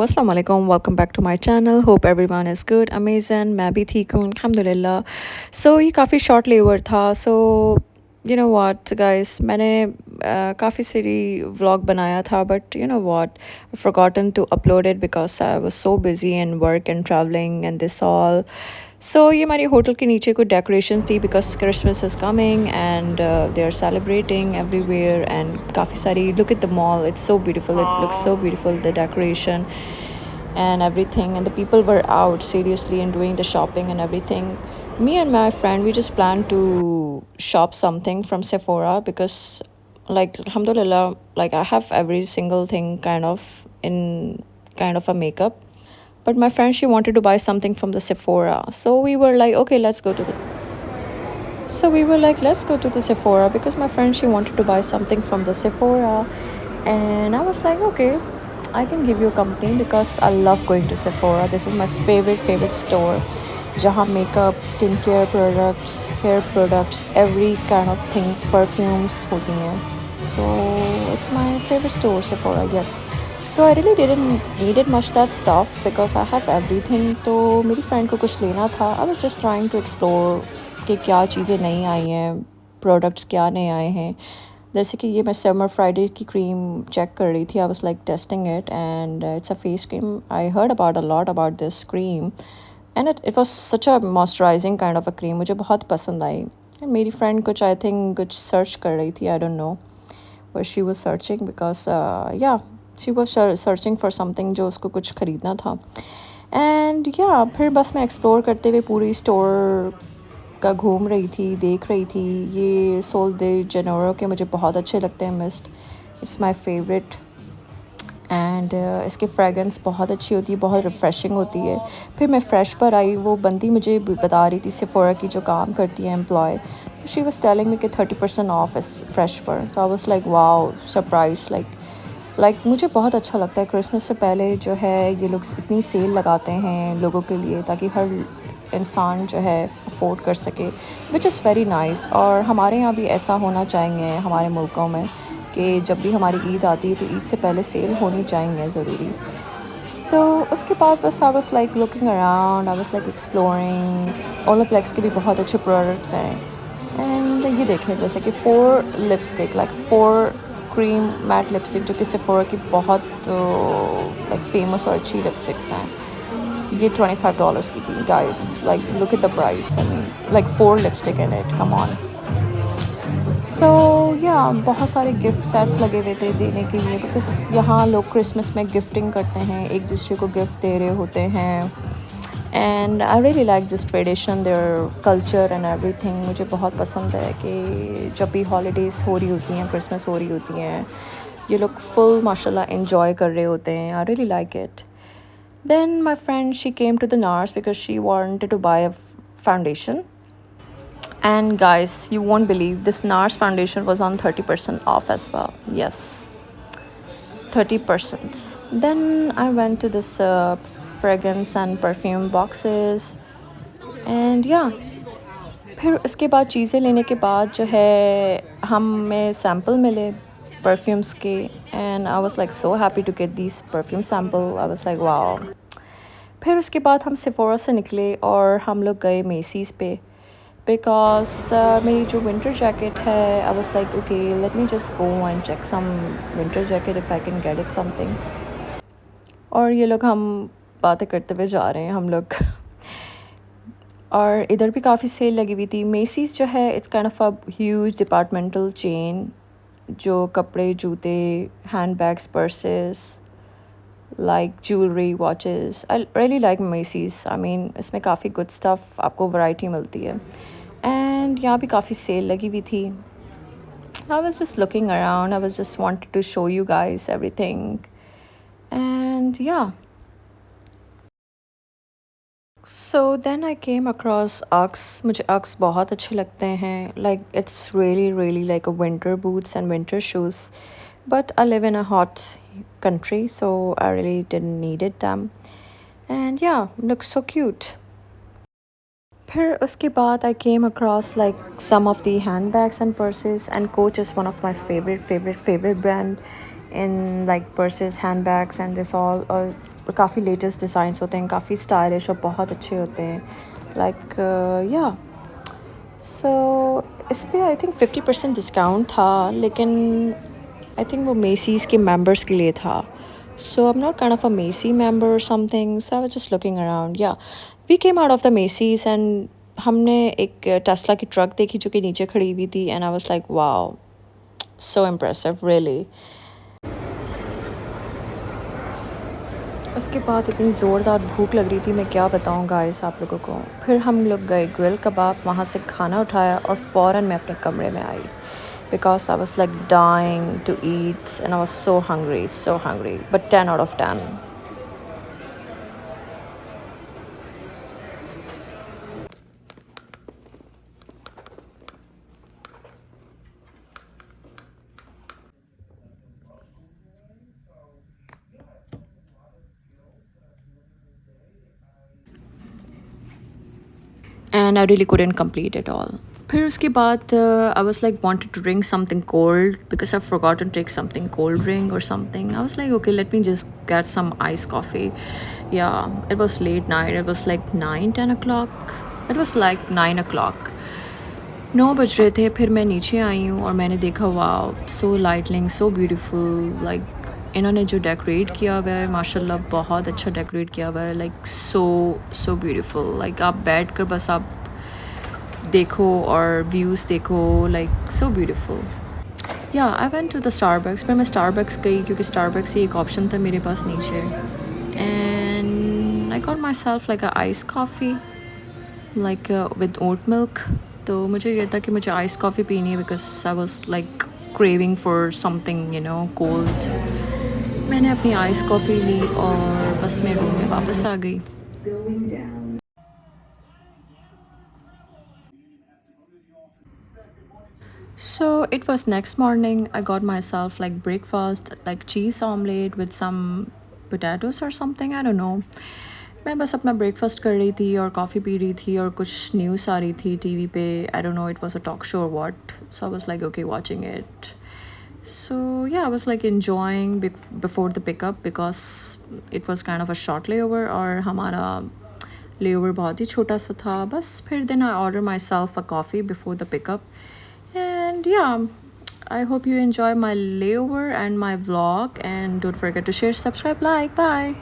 अस्सलाम वालेकुम, welcome back to my channel. Hope everyone is good, amazing. मैं भी ठीक हूँ अल्हम्दुलिल्लाह। ये काफ़ी शॉर्ट लेवर था। यू नो व्हाट गाइस, मैंने काफ़ी सारी व्लॉग बनाया था, but you know what, forgotten to upload it because I was so busy in work and travelling and this all. ये हमारी होटल के नीचे कोई डेकोरेशन थी because Christmas is coming and they are celebrating everywhere and काफ़ी सारी, look at the mall, it's so beautiful, it looks so beautiful, the decoration and everything, and the people were out seriously and doing the shopping and everything. Me and my friend, we just planned to shop something from Sephora because, like, alhamdulillah, like I have every single thing in kind of a makeup, but my friend, she wanted to buy something from the Sephora. So we were like, okay, let's go to the Sephora because my friend, she wanted to buy something from the Sephora. And I was like, okay, I can give you a company because I love going to Sephora. This is my favorite store. जहाँ makeup, skincare products, hair products, every kind of things, perfumes होती हैं. So it's my favorite store, Sephora, yes. So I really didn't needed much that stuff because I have everything. तो मेरी friend को कुछ लेना था. I was just trying to explore कि क्या चीज़ें नई आई हैं, प्रोडक्ट्स क्या नए आए हैं. जैसे कि ये मैं समर फ्राइडे की क्रीम चेक कर रही थी. आई was like testing it and it's a face cream. I heard about a lot about this cream and it was such a moisturising kind of a cream. मुझे बहुत पसंद आई. मेरी friend कुछ I think कुछ search कर रही थी. I don't know what she was searching because yeah she was searching for something जो उसको कुछ ख़रीदना था. एंड या फिर बस मैं एक्सप्लोर करते हुए पूरी स्टोर का घूम रही थी, देख रही थी. ये सोल दे जेनेरो के मुझे बहुत अच्छे लगते हैं mist. It's my favourite and इसकी फ्रेगरेंस बहुत अच्छी होती है, बहुत रिफ़्रेशिंग होती है. फिर मैं फ़्रेश पर आई. वो बंदी मुझे बता रही थी सेफोरा की जो काम करती है employ. She was telling me कि 30% ऑफ इस फ्रेश पर. तो I was like wow, surprise. Like मुझे बहुत अच्छा लगता है क्रिसमस से पहले जो है ये लोग इतनी सेल लगाते हैं लोगों के लिए ताकि हर इंसान जो है अफोर्ड कर सके, विच इज़ वेरी नाइस. और हमारे यहाँ भी ऐसा होना चाहिए हमारे मुल्कों में कि जब भी हमारी ईद आती है तो ईद से पहले सेल होनी चाहिए ज़रूरी. तो उसके बाद बस I was like looking around, I was like exploring. Olaplex के भी बहुत अच्छे प्रोडक्ट्स हैं. एंड ये देखें जैसे कि 4 lipstick, like 4 cream matte lipstick जो कि सेफोरा की बहुत लाइक फेमस और अच्छी लिपस्टिक्स हैं. ये $25 की थी guys. Like look at the price. I mean like 4 lipstick in it, come on. या बहुत सारे गिफ्ट सेट्स लगे हुए थे देने के लिए बिकॉज यहाँ लोग क्रिसमस में गिफ्टिंग करते हैं, एक दूसरे को गिफ्ट दे रहे होते हैं. And I really like this tradition, their culture and everything. मुझे बहुत पसंद है कि जब भी हॉलीडेज़ हो रही होती हैं, क्रिसमस हो रही होती हैं, ये लोग फुल माशाल्लाह इन्जॉय कर रहे होते हैं. I really like it. Then my friend, she came to the NARS because she wanted to buy a foundation. And guys, you won't believe this NARS foundation was on 30% off as well. Yes, 30%. Then I went to this fragrance and perfume boxes. And yeah, फिर इसके बाद चीज़ें लेने के बाद जो है हमें सैम्पल मिले परफ्यूम्स के. And I was like so happy to get this perfume sample. I was like wow. फिर उसके बाद हम सेफोरा से निकले और हम लोग गए मेसीज़ पे बिकॉज मेरी जो विंटर जैकेट है, I was like okay let me just go and check some winter jacket if I can get it something. और ये लोग हम बातें करते हुए जा रहे हैं हम लोग. और इधर भी काफ़ी सेल लगी हुई थी. मेसीज़ जो है it's kind of a huge departmental chain जो कपड़े, जूते, hand bags, purses, like jewelry, watches. I really like Macy's. I mean इसमें काफ़ी good stuff आपको variety मिलती है. And यहाँ भी काफ़ी sale लगी हुई थी. I was just looking around. I was just wanted to show you guys everything. And yeah. So then I came across Uggs. मुझे Uggs बहुत अच्छे लगते हैं. Like it's really like a winter boots and winter shoes. But I live in a hot country, so I really didn't needed them. And yeah, looks so cute. फिर उसके बाद I came across like some of the handbags and purses, and Coach is one of my favorite brand in like purses, handbags and this all. काफ़ी latest designs होते हैं, काफ़ी stylish और बहुत अच्छे होते हैं। लाइक या सो इस पे आई थिंक 50% डिस्काउंट था, लेकिन आई थिंक वो मेसीज़ के मेंबर्स के लिए था। So I am not kind of a Macy member और something, so I was just looking around. Yeah we came out of the Macy's and हमने एक टेस्ला की ट्रक देखी जो कि नीचे खड़ी हुई थी, and I was like wow, so impressive really. उसके बाद इतनी ज़ोरदार भूख लग रही थी, मैं क्या बताऊँ गाइस आप लोगों को। फिर हम लोग गए ग्रिल कबाब, वहाँ से खाना उठाया और फ़ौरन मैं अपने कमरे में आई, because I was like dying to eat and I was so hungry, but 10 out of 10। And I really couldn't complete it all. फिर उसके बाद I was like wanted to drink something cold because I forgotten to take something cold drink or something. I was like, okay, let me just get some iced coffee. Yeah, it was late night. It was like 9-10 o'clock. It was like 9 o'clock. 9 बज रहे थे। फिर मैं नीचे आई हूँ और मैंने देखा वाओ, सो लाइटनिंग, सो ब्यूटीफुल। लाइक इन्होंने जो डेकोरेट किया हुआ है माशाल्लाह बहुत अच्छा डेकोरेट किया हुआ है, like so so beautiful. Like आप बैठ कर बस आप देखो और व्यूज़ देखो, like so beautiful. Yeah I went to the Starbucks. फिर मैं स्टारबक्स गई क्योंकि स्टारबक्स ही एक ऑप्शन था मेरे पास नीचे, and I got myself like a ice coffee like with oat milk. तो मुझे ये था कि मुझे आइस कॉफ़ी पीनी है because I was like craving for something cold. मैंने अपनी आइस कॉफ़ी ली और बस मैं रूम में वापस आ गई। So it was next morning. I got myself like breakfast, like cheese omelette with some potatoes or something. I don't know. मैं बस अपना ब्रेकफास्ट कर रही थी और कॉफ़ी पी रही थी और कुछ न्यूज़ आ रही थी टीवी पे। I don't know it was a talk show or what, so I was like okay watching it. So yeah, I was like enjoying before the pickup because it was kind of a short layover और हमारा layover बहुत ही छोटा सा था। बस फिर then I ordered myself a coffee before the pickup, and yeah, I hope you enjoy my layover and my vlog, and don't forget to share, subscribe, like, bye.